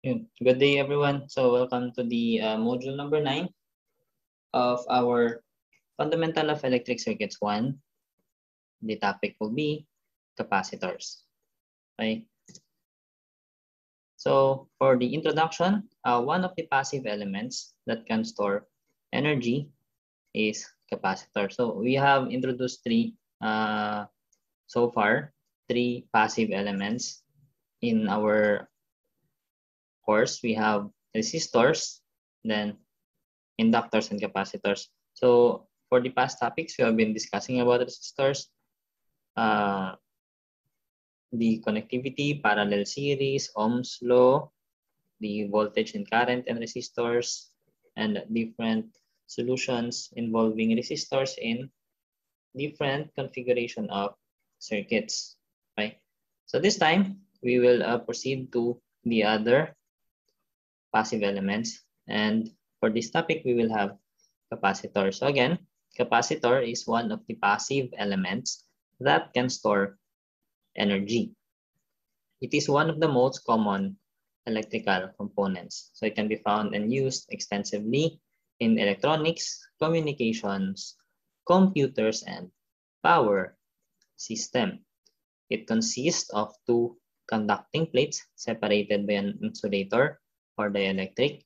Good day, everyone. So welcome to the module number 9 of our Fundamental of Electric Circuits 1. The topic will be capacitors. Okay. So for the introduction, one of the passive elements that can store energy is capacitor. So we have introduced three passive elements in our course. We have resistors, then inductors and capacitors. So for the past topics, we have been discussing about resistors, the connectivity, parallel series, Ohm's law, the voltage and current and resistors, and different solutions involving resistors in different configuration of circuits. Right. So this time we will proceed to the other passive elements, and for this topic we will have capacitor. So again, capacitor is one of the passive elements that can store energy. It is one of the most common electrical components. So it can be found and used extensively in electronics, communications, computers, and power system. It consists of two conducting plates separated by an insulator or dielectric.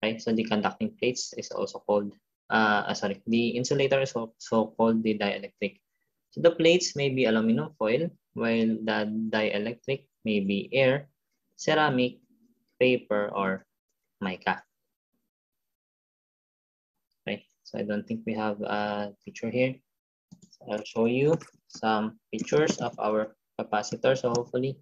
Right? So the conducting plates is also called, the insulator is also called the dielectric. So the plates may be aluminum foil, while the dielectric may be air, ceramic, paper, or mica. Right? So I don't think we have a picture here. So I'll show you some pictures of our capacitor. So hopefully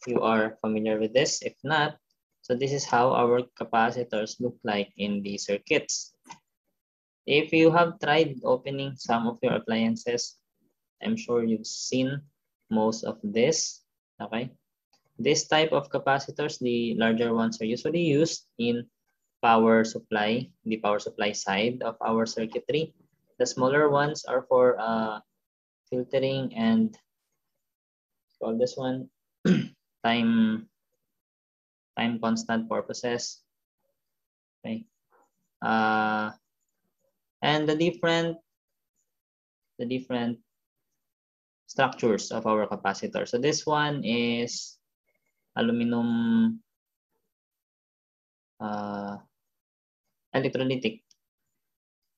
you are familiar with this. If not, so this is how our capacitors look like in the circuits. If you have tried opening some of your appliances, I'm sure you've seen most of this. Okay. This type of capacitors, the larger ones, are usually used in power supply, the power supply side of our circuitry. The smaller ones are for filtering and call this one time constant purposes. Okay. And the different structures of our capacitor. So this one is aluminum electrolytic.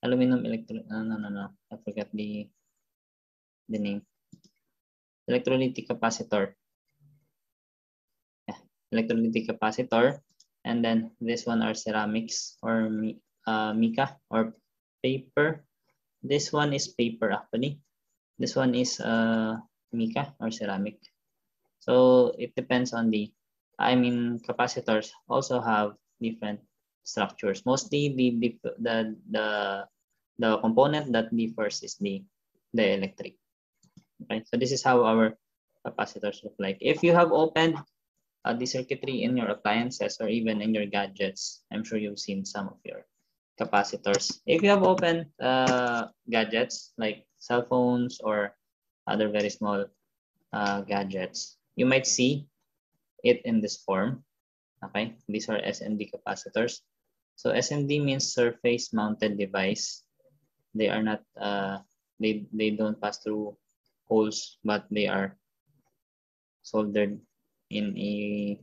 Aluminum no. I forgot the name. Electrolytic capacitor. Yeah, electrolytic capacitor. And then this one are ceramics or mica or paper. This one is paper actually. This one is mica or ceramic. So it depends on capacitors also have different structures. Mostly the component that differs is the electric. Okay, so this is how our capacitors look like. If you have opened the circuitry in your appliances or even in your gadgets, I'm sure you've seen some of your capacitors. If you have opened gadgets like cell phones or other very small gadgets, you might see it in this form. Okay, these are SMD capacitors. So SMD means surface mounted device. They are not they don't pass through holes, but they are soldered in a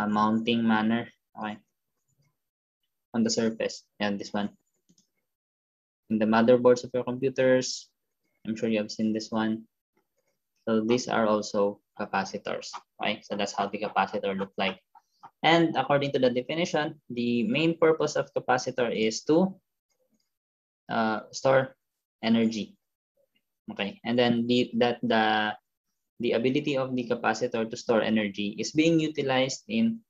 mounting manner. Okay, on the surface. And this one in the motherboards of your computers, I'm sure you have seen this one. So these are also capacitors, right? So that's how the capacitor look like. And according to the definition, the main purpose of capacitor is to store energy. Okay, and then the ability of the capacitor to store energy is being utilized in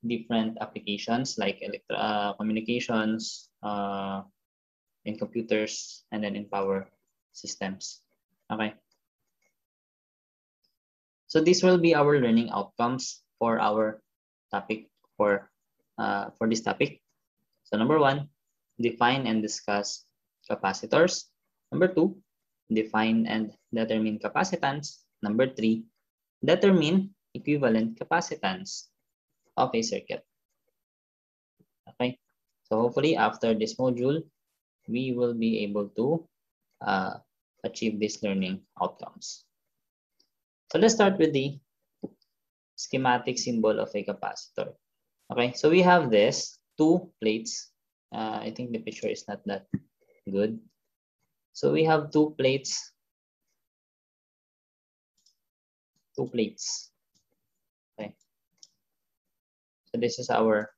different applications like communications, in computers, and then in power systems. Okay. So these will be our learning outcomes for our topic for this topic. So number 1, define and discuss capacitors. Number 2, define and determine capacitance. Number 3, determine equivalent capacitance. of a circuit. Okay, so hopefully after this module, we will be able to achieve these learning outcomes. So let's start with the schematic symbol of a capacitor. Okay, so we have this two plates. I think the picture is not that good. So we have two plates. Okay, so this is our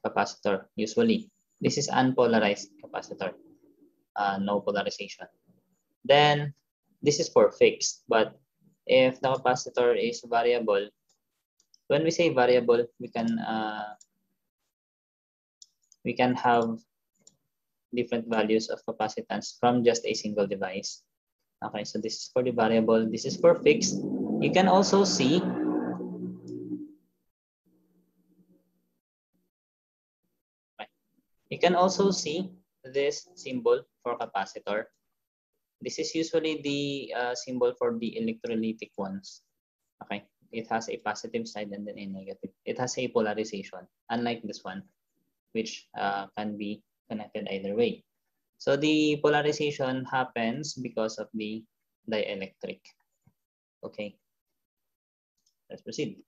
capacitor. Usually, this is unpolarized capacitor, no polarization. Then this is for fixed, but if the capacitor is variable, when we say variable, we can have different values of capacitance from just a single device. Okay, so this is for the variable. This is for fixed. You can also see this symbol for capacitor. This is usually the symbol for the electrolytic ones. Okay, it has a positive side and then a negative. It has a polarization, unlike this one, which can be connected either way. So the polarization happens because of the dielectric. Okay, let's proceed.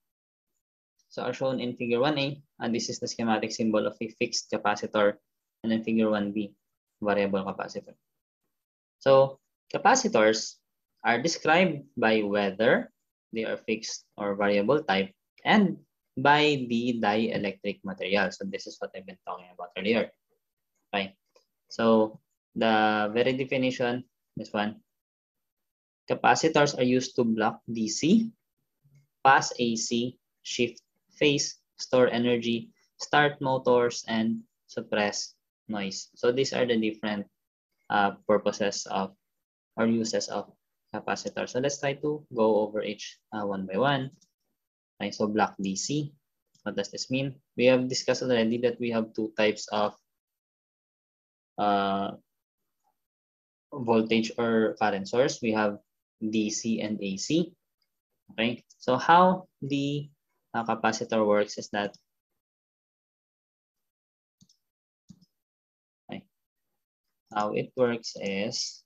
So are shown in figure 1A, and this is the schematic symbol of a fixed capacitor, and then figure 1B, variable capacitor. So capacitors are described by whether they are fixed or variable type and by the dielectric material. So this is what I've been talking about earlier. Okay. So the very definition, this one, capacitors are used to block DC, pass AC, shift phase, store energy, start motors, and suppress noise. So these are the different purposes of or uses of capacitors. So let's try to go over each one by one. Okay, so block DC. What does this mean? We have discussed already that we have two types of voltage or current source. We have DC and AC. Okay, so how the capacitor works is that how it works is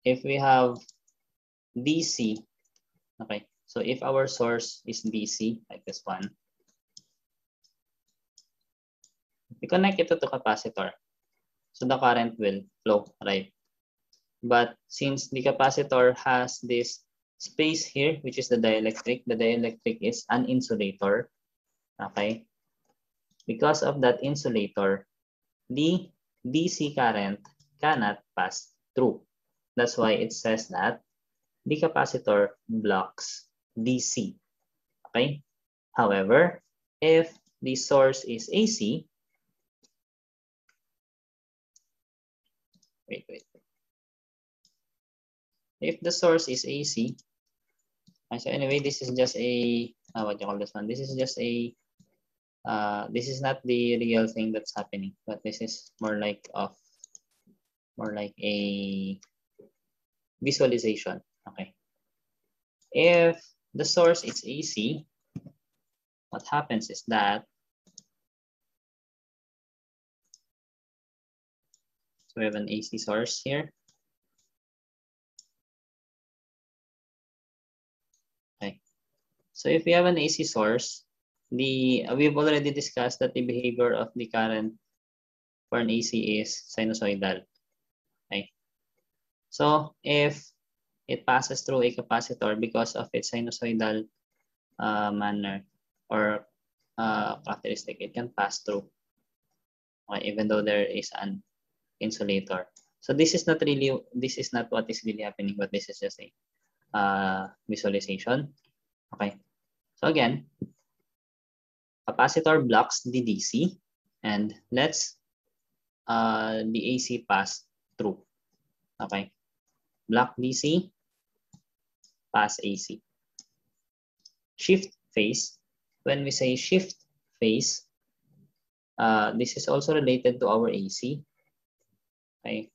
if we have DC, okay, so if our source is DC, like this one, we connect it to the capacitor, so the current will flow, right? But since the capacitor has this space here, which is the dielectric is an insulator, okay? Because of that insulator, the DC current cannot pass through. That's why it says that the capacitor blocks DC, okay? However, if the source is AC, wait. If the source is AC, so anyway, this is just a, what do you call this one? This is just a, this is not the real thing that's happening, but this is more like a visualization, okay? If the source is AC, what happens is that, so we have an AC source here. Okay. So if we have an AC source, we've already discussed that the behavior of the current for an AC is sinusoidal. Okay. So if it passes through a capacitor because of its sinusoidal manner or characteristic, it can pass through, okay, even though there is an insulator. So this is not what is really happening, but this is just a visualization. Okay. So again, capacitor blocks the DC and lets the AC pass through. Okay. Block DC, pass AC. Shift phase. When we say shift phase, this is also related to our AC. Okay.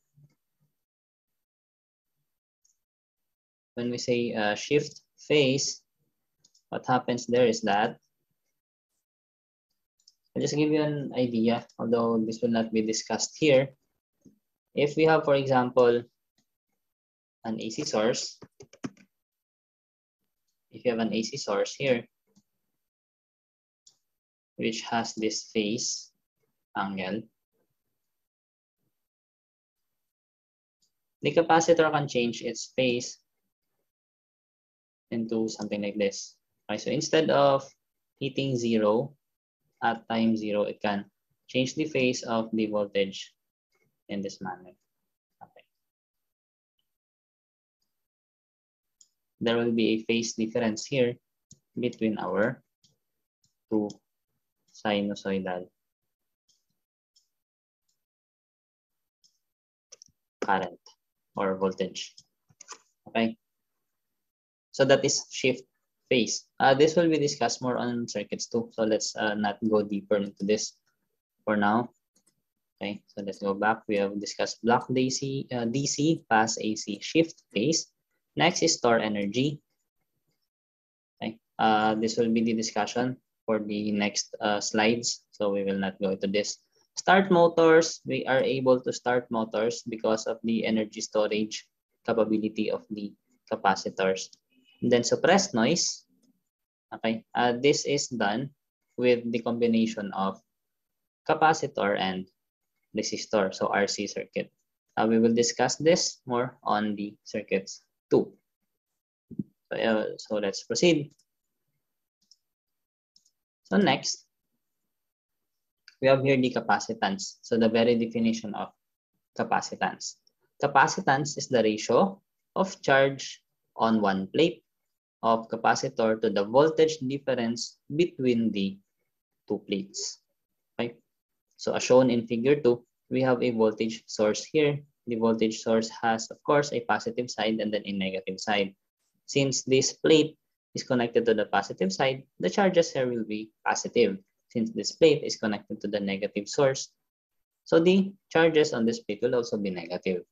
When we say shift phase, what happens there is that, I'll just give you an idea, although this will not be discussed here. If we have, for example, an AC source, if you have an AC source here, which has this phase angle, the capacitor can change its phase into something like this. Okay, so instead of hitting 0 at time 0, it can change the phase of the voltage in this manner. Okay. There will be a phase difference here between our two sinusoidal current or voltage. Okay. So that is shift phase. This will be discussed more on circuits too. So let's not go deeper into this for now. Okay, so let's go back. We have discussed block DC, pass AC, shift phase. Next is store energy. Okay, this will be the discussion for the next slides. So we will not go into this. Start motors. We are able to start motors because of the energy storage capability of the capacitors. And then suppress noise. Okay, this is done with the combination of capacitor and resistor, so RC circuit. We will discuss this more on the circuits too. So let's proceed. So next, we have here the capacitance. So the very definition of capacitance. Capacitance is the ratio of charge on one plate of capacitor to the voltage difference between the two plates. Okay. So as shown in figure 2, we have a voltage source here. The voltage source has, of course, a positive side and then a negative side. Since this plate is connected to the positive side, the charges here will be positive. Since this plate is connected to the negative source, so the charges on this plate will also be negative.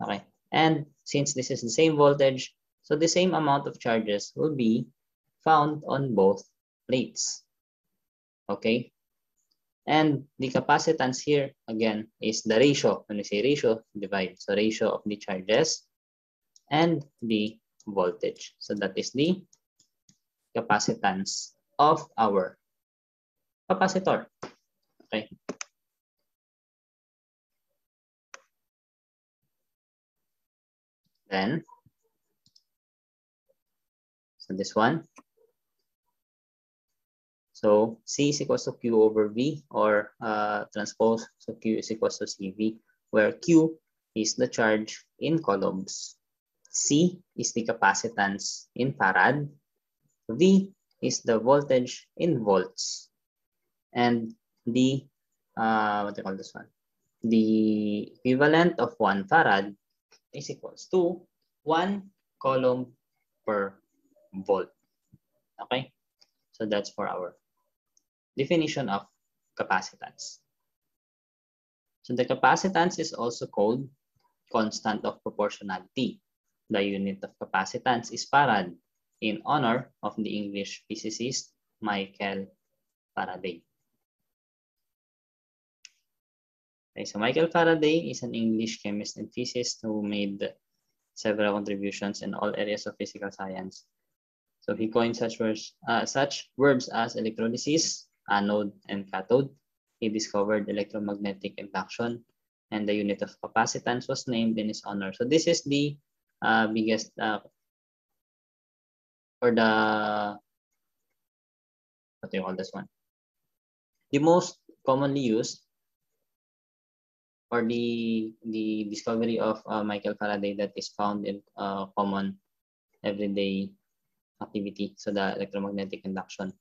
Okay. And since this is the same voltage, so the same amount of charges will be found on both plates. Okay. And the capacitance here, again, is the ratio. When we say ratio, divide. So ratio of the charges and the voltage. So that is the capacitance of our capacitor. Okay. Then, so this one. So C is equals to Q over V, or transpose, so Q is equals to CV, where Q is the charge in coulombs. C is the capacitance in farad. V is the voltage in volts. And the, what do you call this one? The equivalent of 1 farad is equals to 1 coulomb per volt. Okay? So that's for our definition of capacitance. So the capacitance is also called constant of proportionality. The unit of capacitance is farad, in honor of the English physicist Michael Faraday. Okay, so Michael Faraday is an English chemist and physicist who made several contributions in all areas of physical science. So he coined such words as electrolysis, anode, and cathode. He discovered electromagnetic induction, and the unit of capacitance was named in his honor. So this is the biggest, or the, what do you call this one? The most commonly used, or the discovery of Michael Faraday that is found in common everyday activity, so the electromagnetic induction.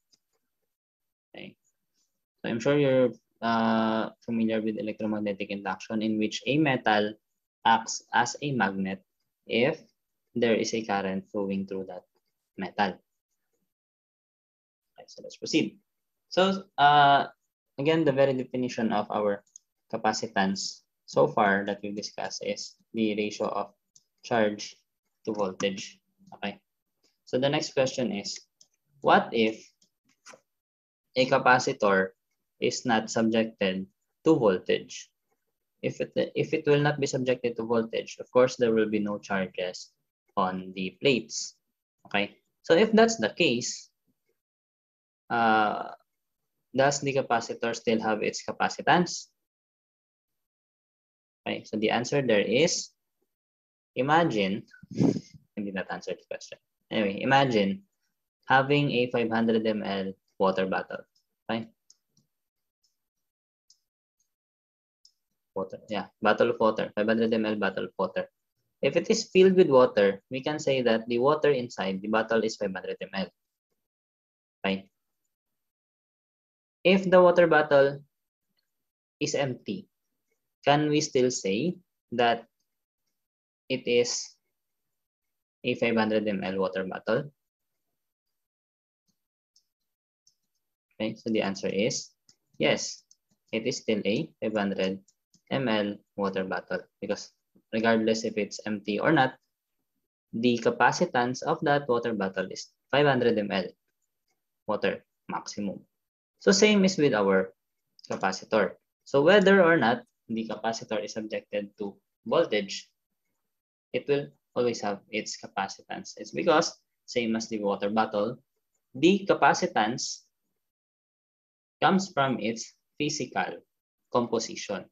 Okay. So I'm sure you're familiar with electromagnetic induction, in which a metal acts as a magnet if there is a current flowing through that metal. Okay, so let's proceed. So again, the very definition of our capacitance so far that we've discussed is the ratio of charge to voltage. Okay. So the next question is, what if a capacitor is not subjected to voltage? If it will not be subjected to voltage, of course, there will be no charges on the plates. Okay, so if that's the case, does the capacitor still have its capacitance? Okay, so the answer there is, imagine, I did not answer the question. Anyway, imagine having a 500 ml water bottle. Okay, water, yeah, bottle of water, 500 ml bottle of water. If it is filled with water, we can say that the water inside the bottle is 500 ml. Okay. If the water bottle is empty, can we still say that it is a 500 ml water bottle? Okay, so the answer is yes, it is still a 500 ml water bottle, because regardless if it's empty or not, the capacitance of that water bottle is 500 ml water maximum. So same is with our capacitor. So whether or not the capacitor is subjected to voltage, it will always have its capacitance. It's because, same as the water bottle, the capacitance comes from its physical composition.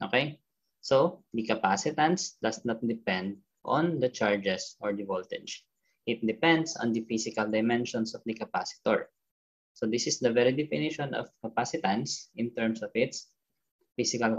Okay? So the capacitance does not depend on the charges or the voltage. It depends on the physical dimensions of the capacitor. So this is the very definition of capacitance in terms of its physical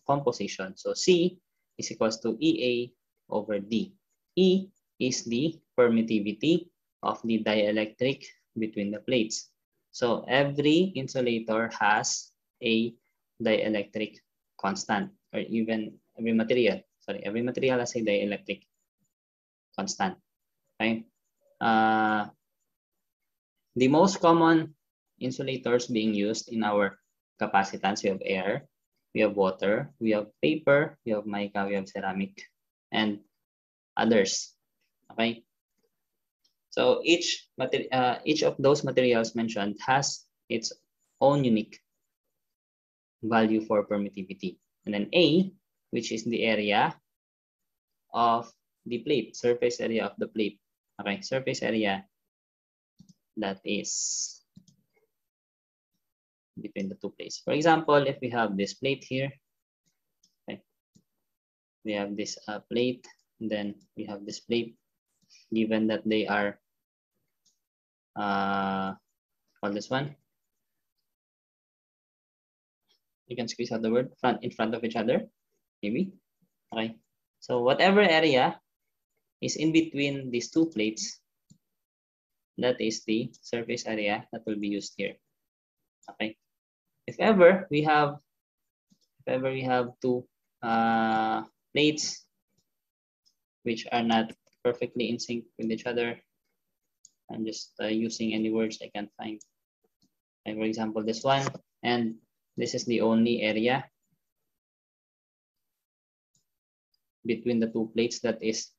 composition. So C is equals to EA over D. E is the permittivity of the dielectric between the plates. So every insulator has a dielectric constant, or even every material has a dielectric constant. Okay. The most common insulators being used in our capacitance, we have air, we have water, we have paper, we have mica, we have ceramic, and others. Okay. So each of those materials mentioned has its own unique value for permittivity. And then A, which is the area of the plate, surface area of the plate. Okay, surface area that is between the two plates. For example, if we have this plate here, okay, we have this plate, and then we have this plate, given that they are, call this one, you can squeeze out the word, in front of each other, maybe. Okay, so whatever area is in between these two plates, that is the surface area that will be used here. Okay, if ever we have two plates which are not perfectly in sync with each other, I'm just using any words I can find. Like for example, this one, and this is the only area between the two plates that is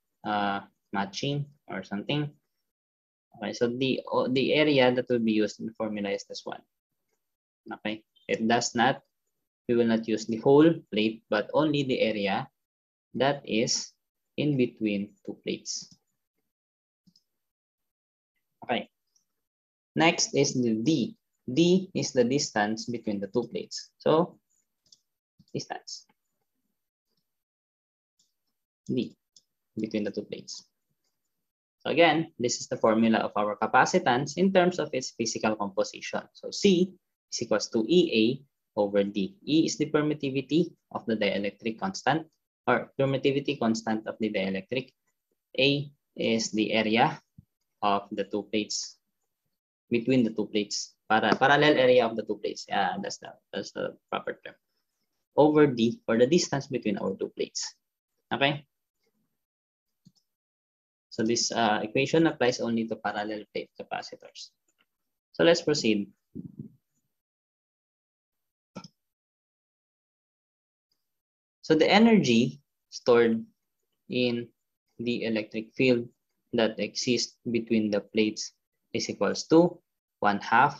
matching or something. Okay, so the area that will be used in the formula is this one. Okay, it does not, we will not use the whole plate, but only the area that is in between two plates. Okay, next is the D. D is the distance between the two plates. So distance, D, between the two plates. So again, this is the formula of our capacitance in terms of its physical composition. So C is equals to EA over D. E is the permittivity of the dielectric constant, or permittivity constant of the dielectric. A is the area of the two plates, between the two plates, parallel area of the two plates. Yeah, that's the proper term. Over D for the distance between our two plates. Okay. So this equation applies only to parallel plate capacitors. So let's proceed. So the energy stored in the electric field that exists between the plates is equals to 1/2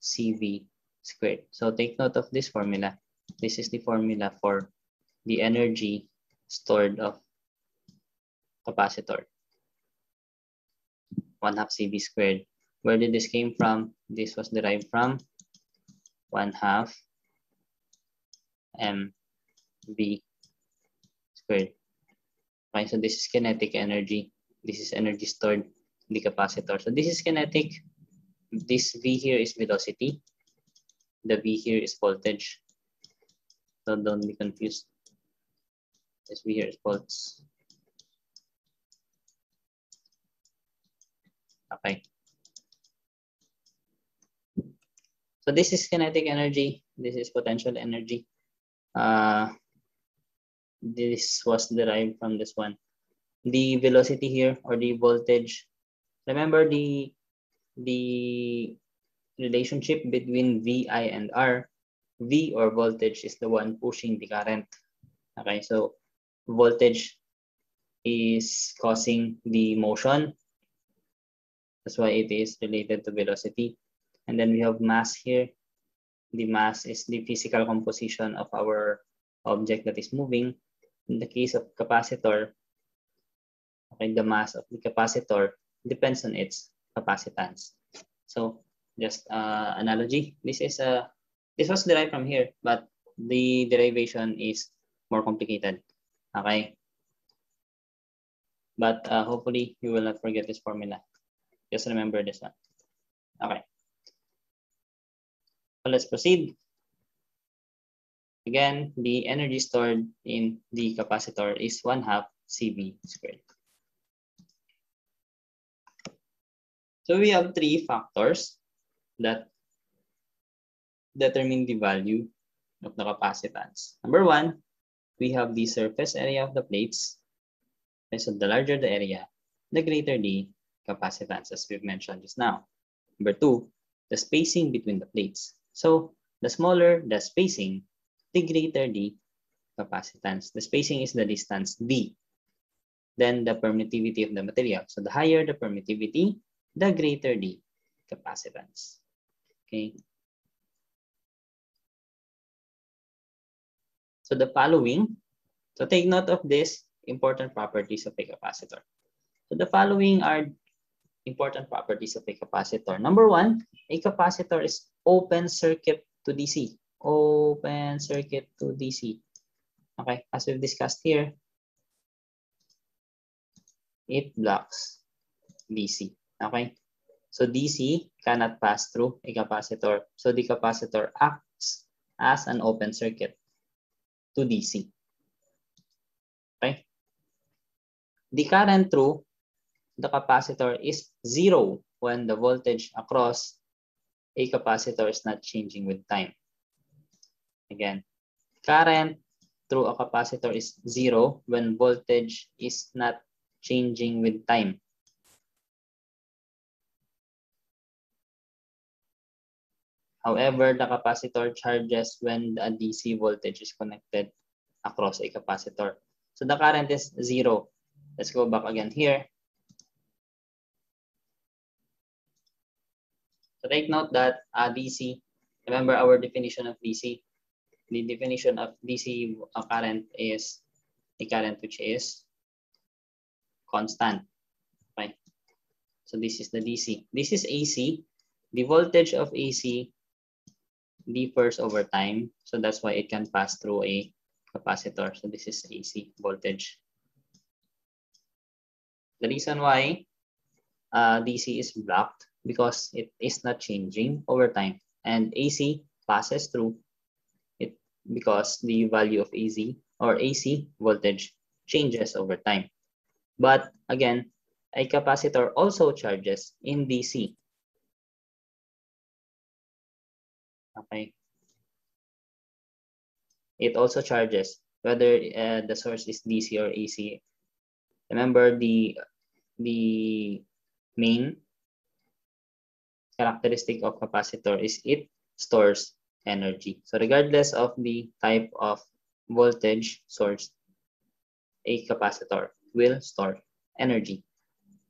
CV squared. So take note of this formula. This is the formula for the energy stored of capacitor. 1/2 CV squared. Where did this came from? This was derived from 1/2 mv squared. Okay, so this is kinetic energy. This is energy stored in the capacitor. So this is kinetic. This V here is velocity. The V here is voltage. So don't be confused. This V here is volts. Okay. So this is kinetic energy. This is potential energy. This was derived from this one. The velocity here, or the voltage. Remember the relationship between VI and R. V, or voltage, is the one pushing the current. Okay, so voltage is causing the motion. That's why it is related to velocity. And then we have mass here. The mass is the physical composition of our object that is moving. In the case of capacitor, okay, the mass of the capacitor depends on its capacitance. So just analogy. This was derived from here, but the derivation is more complicated. Okay, but hopefully you will not forget this formula. Just remember this one. Okay. So let's proceed. Again, the energy stored in the capacitor is 1/2 CV squared. So we have three factors that determine the value of the capacitance. Number one, we have the surface area of the plates. Okay, so the larger the area, the greater the capacitance, as we've mentioned just now. Number two, the spacing between the plates. So the smaller the spacing, the greater the capacitance. The spacing is the distance d. Then the permittivity of the material. So the higher the permittivity, the greater the capacitance. Okay. So the following, so take note of this important properties of a capacitor. So the following are important properties of a capacitor. Number one, a capacitor is open circuit to DC. Open circuit to DC. Okay, as we've discussed here, it blocks DC. Okay, so DC cannot pass through a capacitor. So the capacitor acts as an open circuit to DC. Okay, the current through the capacitor is 0 when the voltage across a capacitor is not changing with time. Again, current through a capacitor is 0 when voltage is not changing with time. However, the capacitor charges when the DC voltage is connected across a capacitor. So the current is 0. Let's go back again here. So take note that DC, remember our definition of DC. The definition of DC current is a current which is constant. Okay. So this is the DC. This is AC. The voltage of AC differs over time. So that's why it can pass through a capacitor. So this is AC voltage. The reason why DC is blocked because it is not changing over time, and AC passes through it because the value of AC voltage changes over time. But again, a capacitor also charges in DC. Okay. It also charges whether the source is DC or AC. Remember the main characteristic of capacitor is it stores energy. So regardless of the type of voltage source, a capacitor will store energy.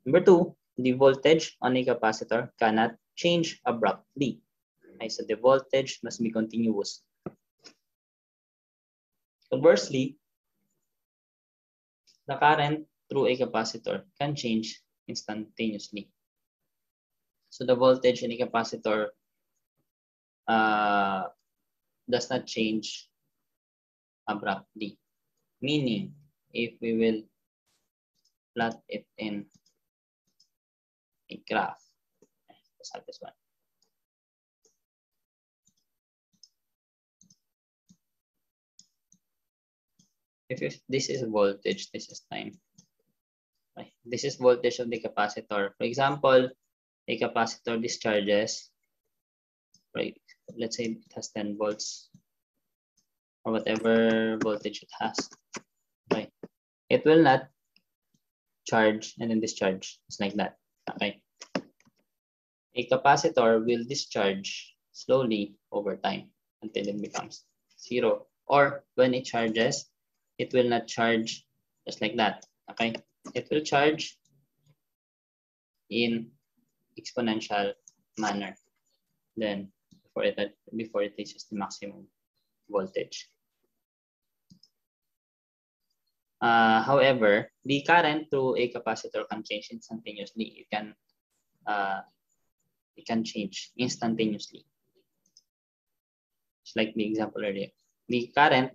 Number two, the voltage on a capacitor cannot change abruptly. Okay, so the voltage must be continuous. Conversely, the current through a capacitor can change instantaneously. So the voltage in a capacitor does not change abruptly. Meaning, if we will plot it in a graph, let's have this one. If this is voltage, this is time. Okay. This is voltage of the capacitor. For example, a capacitor discharges, right? Let's say it has 10 volts or whatever voltage it has. Right? It will not charge and then discharge. It's like that. Okay. A capacitor will discharge slowly over time until it becomes 0. Or when it charges, it will not charge just like that. Okay. It will charge in exponential manner. Then before it reaches the maximum voltage. However, the current through a capacitor can change instantaneously. It can change instantaneously. It's like the example earlier. The current,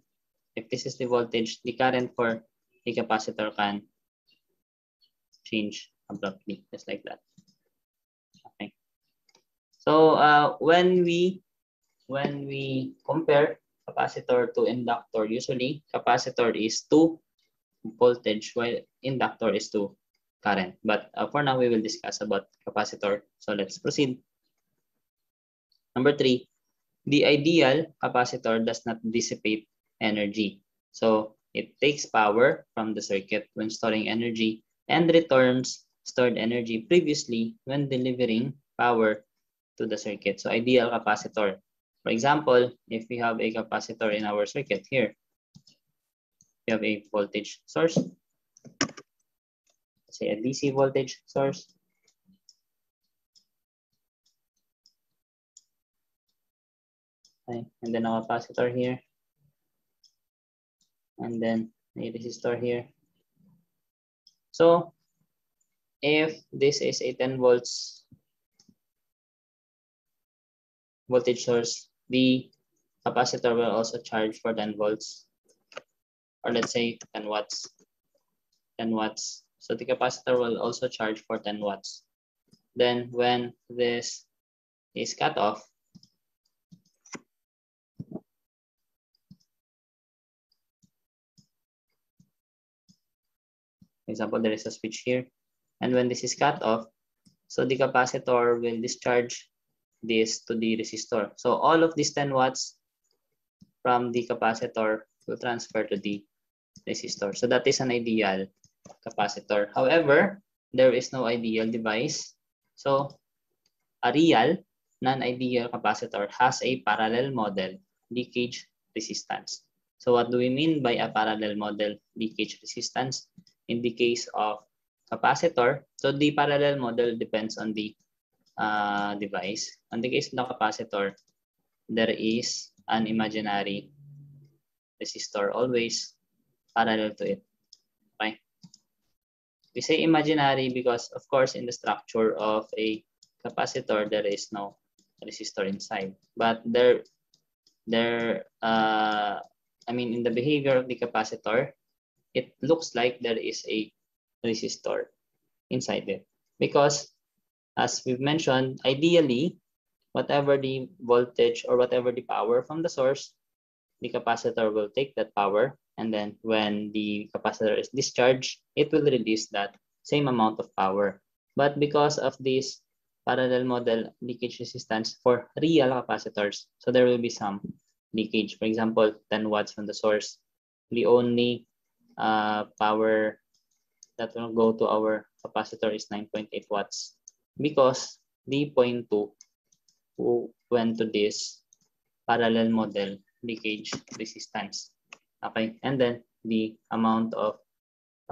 if this is the voltage, the current for a capacitor can change abruptly, just like that. Okay. So when we compare capacitor to inductor, usually capacitor is to voltage while inductor is to current. But for now, we will discuss about capacitor. So let's proceed. Number 3, the ideal capacitor does not dissipate energy. So it takes power from the circuit when storing energy and returns stored energy previously when delivering power to the circuit. So ideal capacitor. For example, if we have a capacitor in our circuit here, we have a voltage source, let's say a DC voltage source. Okay. And then a capacitor here. And then a resistor here. So if this is a 10 volts voltage source, the capacitor will also charge for 10 volts. Or let's say 10 watts. 10 watts. So the capacitor will also charge for 10 watts. Then when this is cut off, for example, there is a switch here. And when this is cut off, so the capacitor will discharge this to the resistor. So all of these 10 watts from the capacitor will transfer to the resistor. So that is an ideal capacitor. However, there is no ideal device. So a real non-ideal capacitor has a parallel model leakage resistance. So what do we mean by a parallel model leakage resistance? In the case of capacitor, so the parallel model depends on the device. In the case of the capacitor, there is an imaginary resistor always parallel to it. Okay. We say imaginary because, of course, in the structure of a capacitor, there is no resistor inside. But in the behavior of the capacitor, it looks like there is a resistor inside it. Because, as we've mentioned, ideally, whatever the voltage or whatever the power from the source, the capacitor will take that power. And then when the capacitor is discharged, it will release that same amount of power. But because of this parallel model leakage resistance for real capacitors, so there will be some leakage. For example, 10 watts from the source. The only power that will go to our capacitor is 9.8 watts because the 0.2 went to this parallel model leakage resistance. Okay, and then the amount of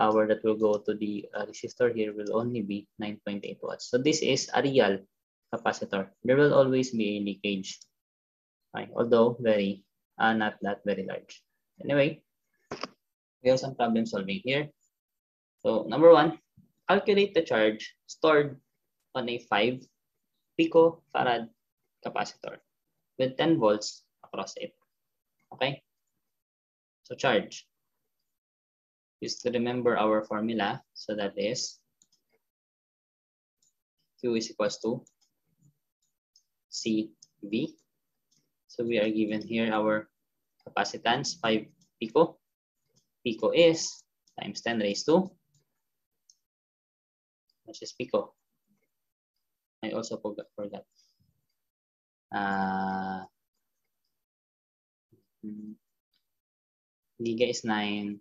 power that will go to the resistor here will only be 9.8 watts. So this is a real capacitor. There will always be a leakage, okay? Although not that very large. Anyway, we have some problem solving here. So number 1, calculate the charge stored on a 5 picofarad capacitor with 10 volts across it. Okay? So charge. Just to remember our formula, so that is Q is equals to CV. So we are given here our capacitance 5 pico. Pico is times 10 raised to, which is pico. I also forgot. Giga is 9.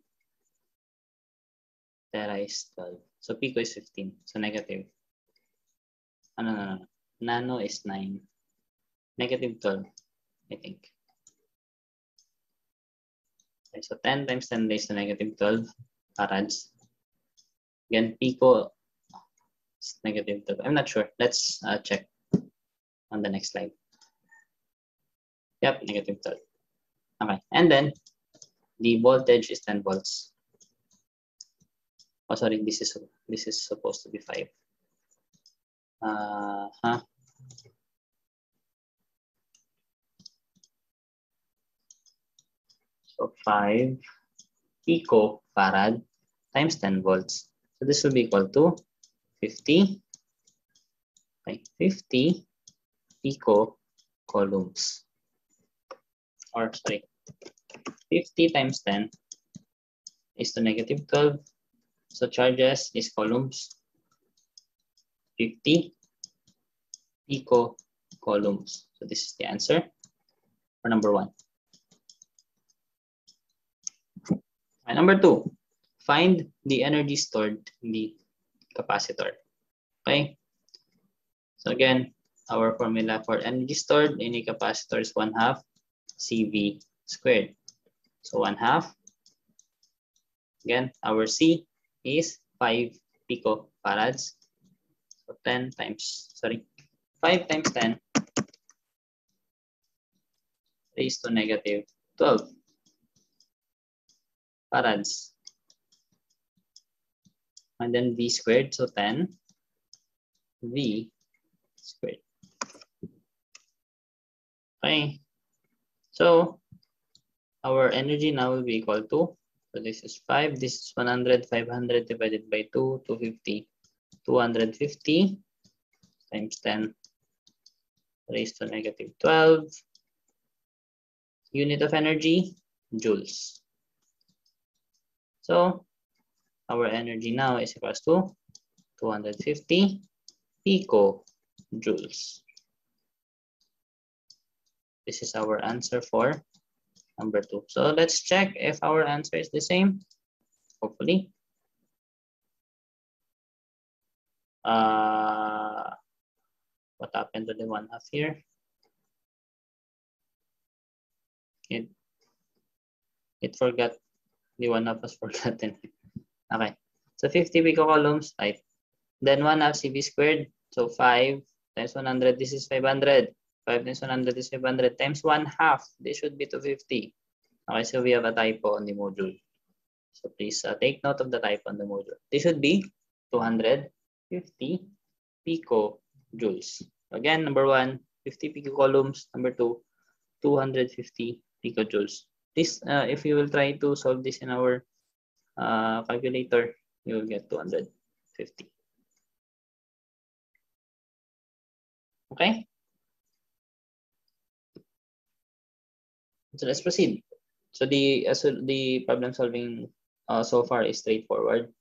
Tera is 12. So pico is 15. So negative. No. Nano is 9. Negative 12, I think. Okay, so 10 times 10 raised to negative 12 farads. Again, pico is negative 12. I'm not sure. Let's check on the next slide. Yep, negative 12. Okay, and then the voltage is 10 volts. Oh, sorry, this is supposed to be 5. So 5 picofarad times 10 volts. So this will be equal to 50. Okay, 50 picocoulombs. Or sorry, 50 times 10 is to negative 12. So charges is coulombs. 50 picocoulombs. So this is the answer for number 1. And number 2, find the energy stored in the capacitor. Okay. So again, our formula for energy stored in a capacitor is 1/2 CV squared. So 1/2. Again, our C is 5 picofarads. So 5 times 10 raised to negative 12 farads. And then V squared, so 10 V squared. Okay. So our energy now will be equal to, so this is 5, this is 100, 500 divided by 2, 250. 250 times 10 raised to negative 12. Unit of energy, joules. So our energy now is equals to 250 picojoules. This is our answer for number 2. So let's check if our answer is the same. Hopefully. What happened to the 1/2 here? It forgot. The 1/2 was forgotten. Okay. So 50 picocoulombs, right? Then 1/2 CV squared. So 5 times 100, this is 500. 5 times 100 is 500 times 1/2. This should be 250. Okay, so we have a typo on the module. So please take note of the typo on the module. This should be 250 picojoules. Again, number 1, 50 picocoulombs. Number 2, 250 picojoules. This, if you will try to solve this in our calculator, you will get 250. Okay? So let's proceed. So the problem solving so far is straightforward.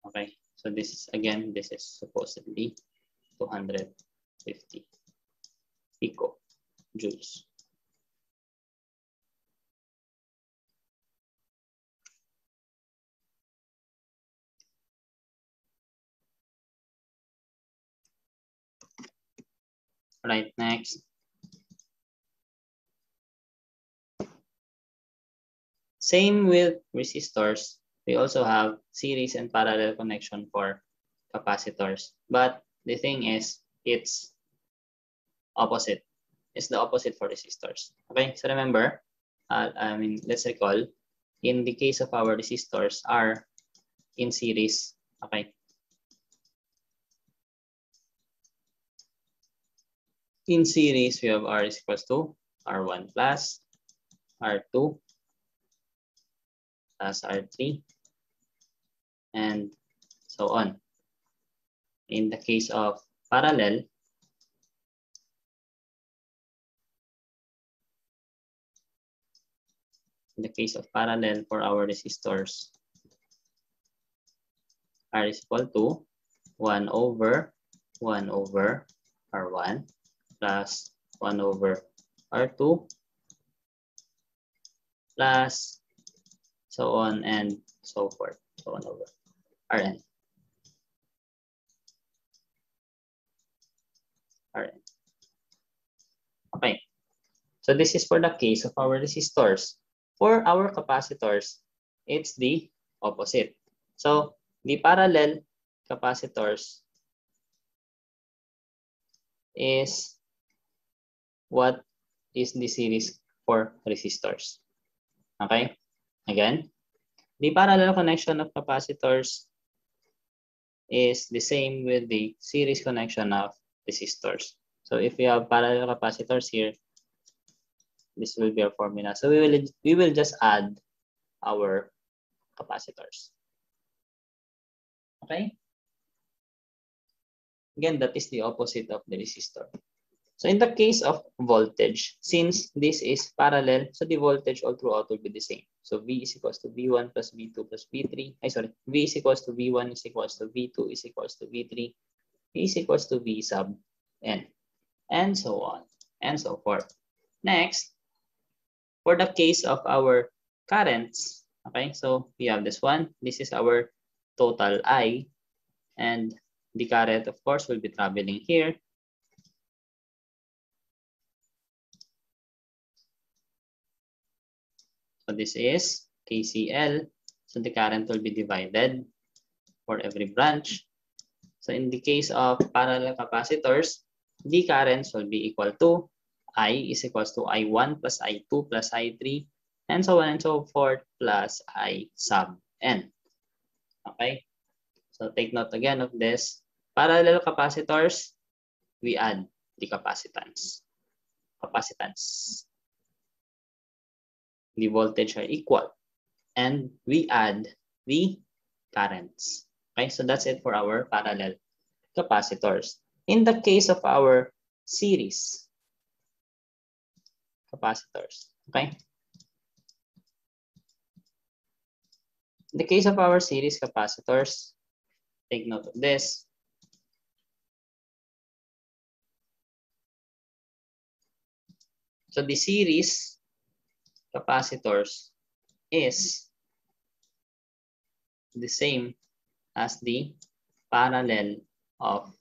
Okay, so this is supposedly 250 picojoules. All right, next. Same with resistors. We also have series and parallel connection for capacitors. But the thing is, it's opposite. It's the opposite for resistors. Okay, so remember, let's recall, in the case of our resistors are in series. Okay. In series, we have R is equals to R1 plus R2 plus R3 and so on. In the case of parallel, for our resistors, R is equal to 1 over R1 plus 1 over R2 plus so on and so forth, so on over Rn. Okay, so this is for the case of our resistors. For our capacitors, it's the opposite. So the parallel capacitors is what is the series for resistors. Okay, again, the parallel connection of capacitors is the same with the series connection of resistors. So if we have parallel capacitors here, this will be our formula. So we will just add our capacitors. Okay? Again, that is the opposite of the resistor. So in the case of voltage, since this is parallel, so the voltage all throughout will be the same. So V is equals to V1 plus V2 plus V3. V is equals to V1 is equals to V2 is equals to V3. V is equals to V sub N. And so on and so forth. Next, for the case of our currents, okay, so we have this one. This is our total I, and the current, of course, will be traveling here. So this is KCL. So the current will be divided for every branch. So in the case of parallel capacitors, the currents will be equal to I is equals to I1 plus I2 plus I3 and so on and so forth plus I sub N. Okay, so take note again of this. Parallel capacitors, we add the capacitance. The voltage are equal and we add the currents. Okay, so that's it for our parallel capacitors. In the case of our series capacitors, okay? In the case of our series capacitors, take note of this. So the series capacitors is the same as the parallel of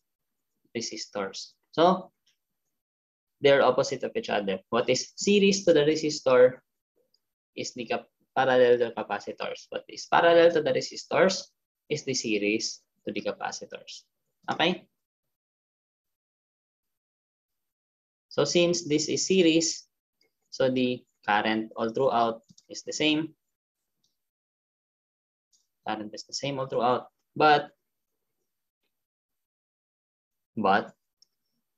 resistors. So they're opposite of each other. What is series to the resistor is the parallel to the capacitors. What is parallel to the resistors is the series to the capacitors. Okay? So since this is series, so the current all throughout is the same. Current is the same all throughout, but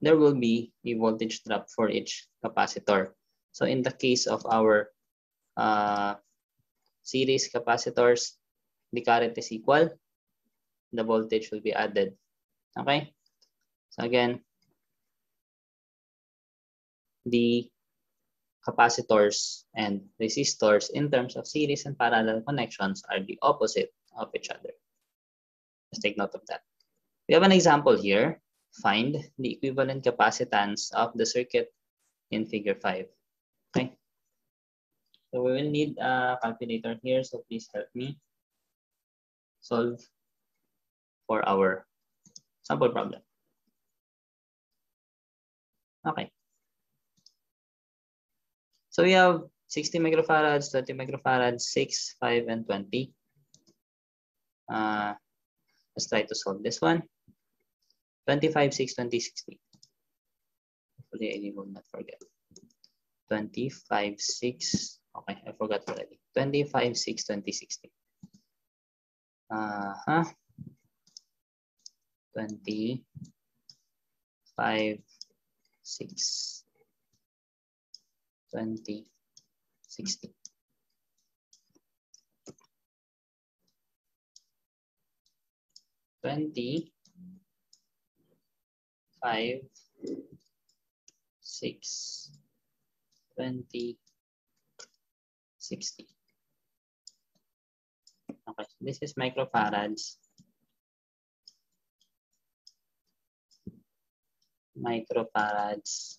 there will be a voltage drop for each capacitor. So in the case of our series capacitors, the current is equal, the voltage will be added. Okay? So again, the capacitors and resistors in terms of series and parallel connections are the opposite of each other. Just take note of that. We have an example here. Find the equivalent capacitance of the circuit in figure 5. Okay. So we will need a calculator here, so please help me solve for our sample problem. Okay. So we have 60 microfarads, 20 microfarads, 6, 5, and 20. Let's try to solve this one. 25, 6, 20, 60. Hopefully I will not forget. 25, 6. Okay, I forgot already. 25, 6, 20, 60. 25, 6, 20, 60. 25, 6, 20, 60. Okay, so this is microfarads. Microfarads.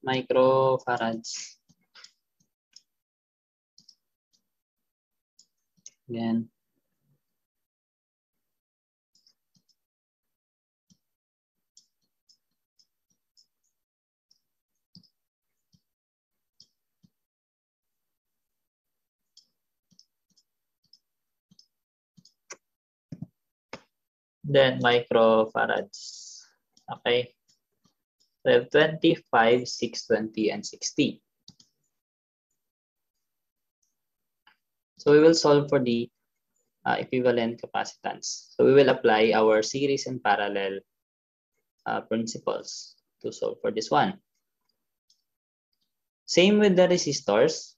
Microfarads. Again. Then microfarads. Okay. We have 25, 6, 20, and 60. So we will solve for the equivalent capacitance. So we will apply our series and parallel principles to solve for this one. Same with the resistors.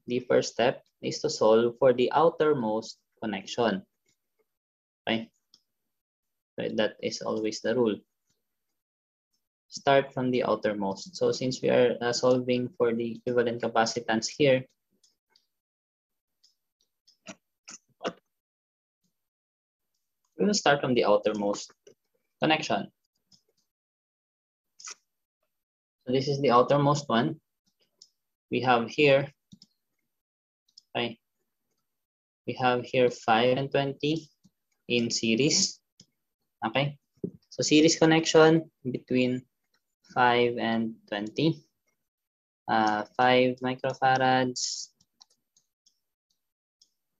The first step is to solve for the outermost connection. Okay. So that is always the rule. Start from the outermost. So since we are solving for the equivalent capacitance here, we will start from the outermost connection. So this is the outermost one. We have here, okay, we have here 5 and 20 in series. Okay, so series connection between 5 and 20. 5 microfarads.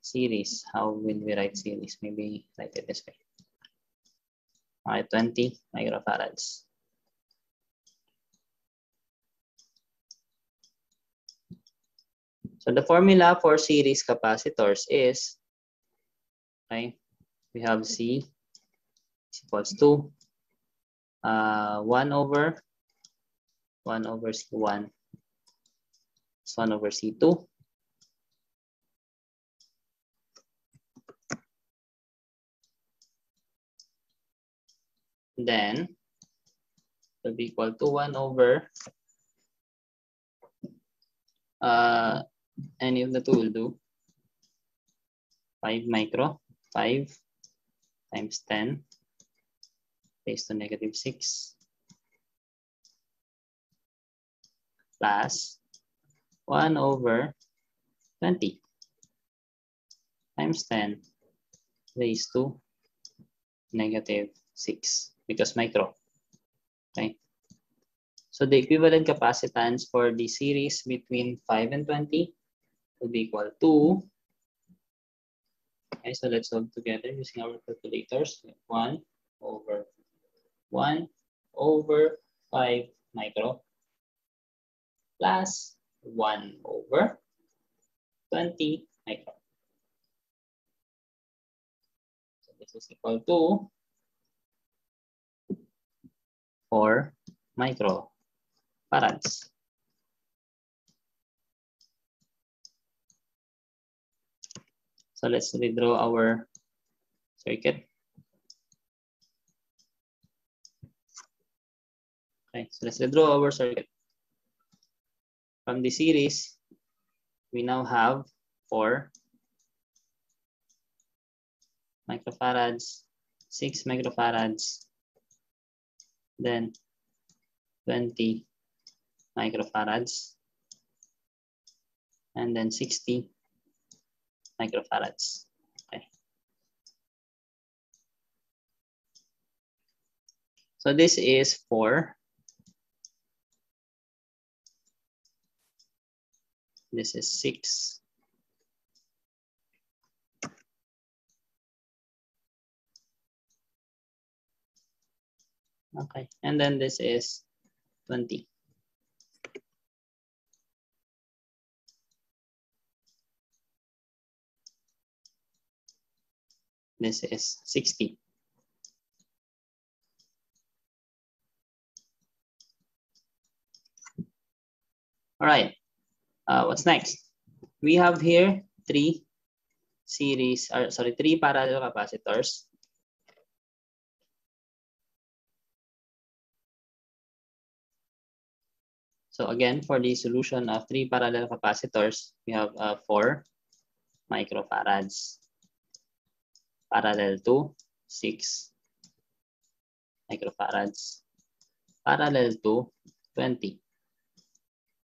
Series. How will we write series? Maybe write it this way. All right, 20 microfarads. So the formula for series capacitors is, okay, we have C is equals to 1 over C1 is 1 over C2. Then it will be equal to 1 over any of the two will do. 5 micro, 5 times 10 raised to negative 6 plus 1 over 20 times 10 raised to negative 6 because micro. Okay. So the equivalent capacitance for the series between 5 and 20 will be equal to, okay, so let's solve together using our calculators. 1 over 5 micro plus 1 over 20 micro. So this is equal to 4 microfarads. So let's redraw our circuit. Okay, so let's redraw our circuit. From the series, we now have 4 microfarads, 6 microfarads, then 20 microfarads, and then 60 microfarads. Okay. So this is for This is 6. Okay, and then this is 20. This is 60. All right, what's next? We have here 3 parallel capacitors. So again, for the solution of 3 parallel capacitors, we have 4 microfarads parallel to 6 microfarads parallel to 20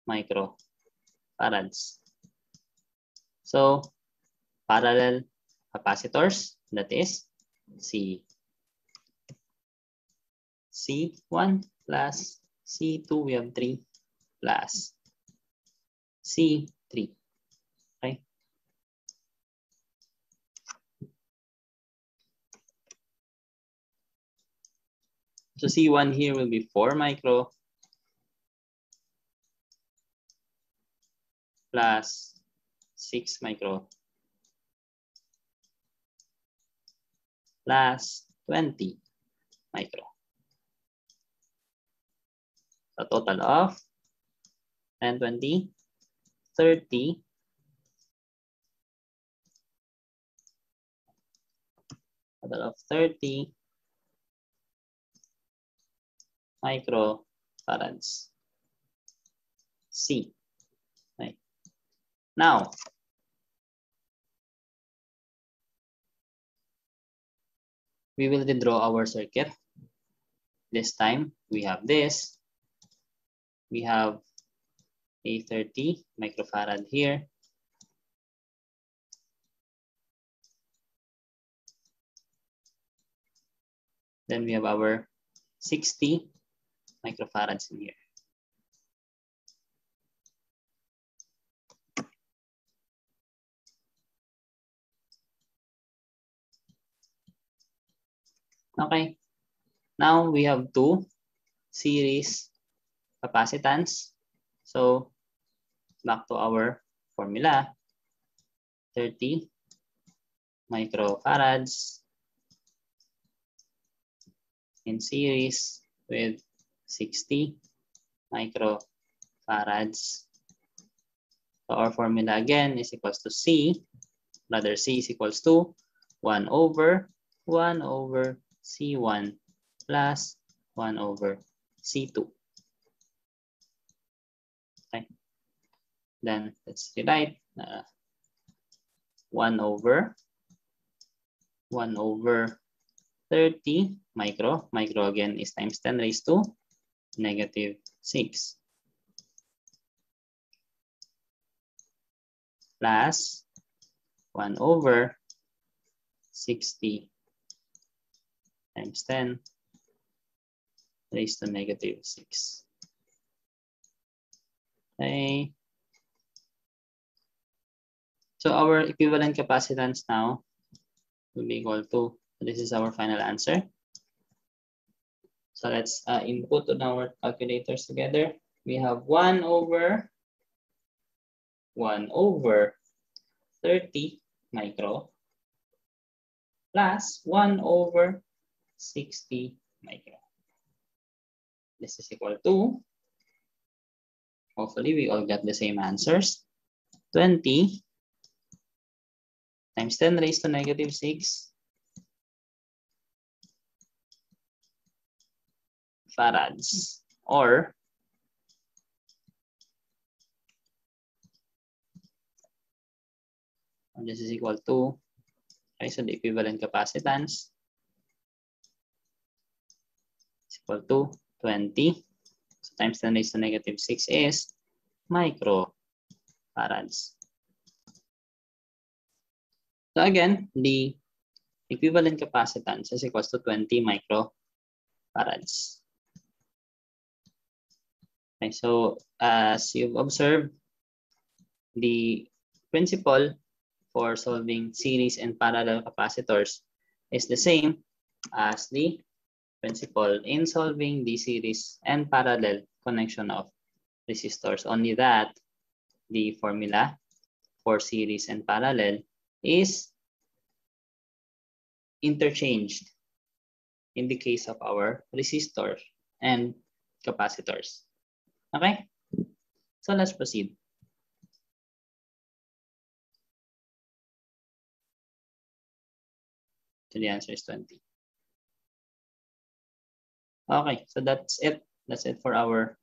microfarads. So parallel capacitors, that is C1 plus C2, we have 3 plus C3. Okay. So C1 here will be 4 micro plus 6 micro plus 20 micro. A total of 10, 20, 30. Total of 30 microfarads. C. Right. Now, we will redraw our circuit. This time, we have this. We have a 30 microfarad here. Then we have our 60 microfarads in here. Okay. Now we have 2 series capacitance. So back to our formula, 30 microfarads in series with 60 microfarads. So our formula again is equals to C, rather C is equals to 1 over C1 plus 1 over C2. Okay. Then let's rewrite 1 over 30 micro. Micro again is times 10 raised to negative 6. Plus 1 over 60 times 10 raised to negative 6. Okay. So our equivalent capacitance now will be equal to, this is our final answer. So let's input on our calculators together. We have 1 over 30 micro plus 1 over 60 micro. This is equal to, hopefully we all got the same answers, 20 times 10 raised to negative 6 farads, or this is equal to, okay, so the equivalent capacitance is equal to 20. So times 10 raised to negative 6 is microfarads. So again, the equivalent capacitance is equals to 20 microfarads. Okay, so as you've observed, the principle for solving series and parallel capacitors is the same as the principle in solving the series and parallel connection of resistors. Only that the formula for series and parallel is interchanged in the case of our resistors and capacitors. Okay? So let's proceed. So the answer is 20. Okay, so that's it. That's it for our